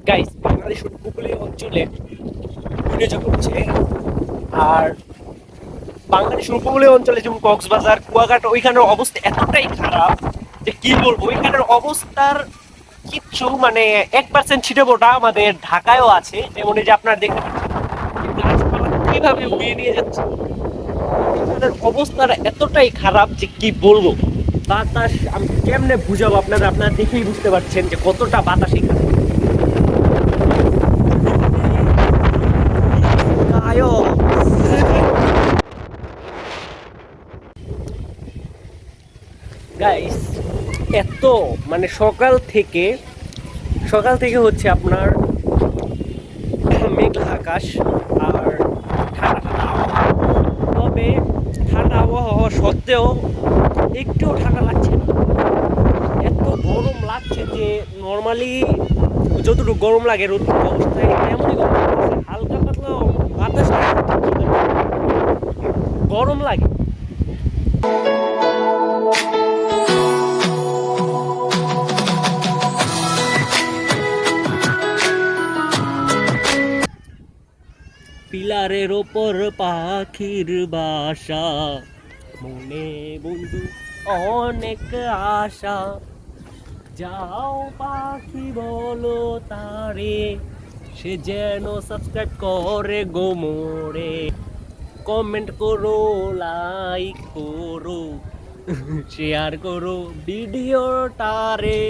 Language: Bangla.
গাইস, বাংলাদেশ উপকূলীয় অঞ্চলে ঘূর্ণিঝড় হচ্ছে। আর বাংলাদেশ উপকূলীয় অঞ্চলে যেমন কক্সবাজার, কুয়াকাটা, ওইখানের অবস্থা এতটাই খারাপ যে কি বলবো। ওইখানের অবস্থার কিচ্ছু মানে 1% ছিটেফোঁটা আমাদের ঢাকায়ও আছে। যেমন এই যে আপনার দেখতে পাচ্ছেন গাছপালা কিভাবে উড়িয়ে নিয়ে যাচ্ছে। এখানের অবস্থাটা এতটাই খারাপ যে কি বলবো। বাতাস আমি কেমনে বুঝাবো আপনারা, আপনারা দেখেই বুঝতে পারছেন যে কতটা বাতাস এখানে। আয়ো গাইস, এত মানে সকাল থেকে হচ্ছে আপনার মেঘলা আকাশ আর ঠান্ডা ঠান্ডা আবহাওয়া। তবে ঠান্ডা আবহাওয়া হওয়া সত্ত্বেও একটুও ঠান্ডা লাগছে না। এত গরম লাগছে যে নর্মালি যতটুকু গরম লাগে রোদ অবস্থায় এমনই গরম লাগছে। হালকা পাতলা বাতাস নেই, গরম লাগে। পিলারের ওপর পাখির বাসা, মনে বন্ধু অনেক আশা। যাও পাখি বলো তারে, সে যেন সাবস্ক্রাইব করে গো মোরে। কমেন্ট করো, লাইক করো, শেয়ার করো ভিডিওটারে।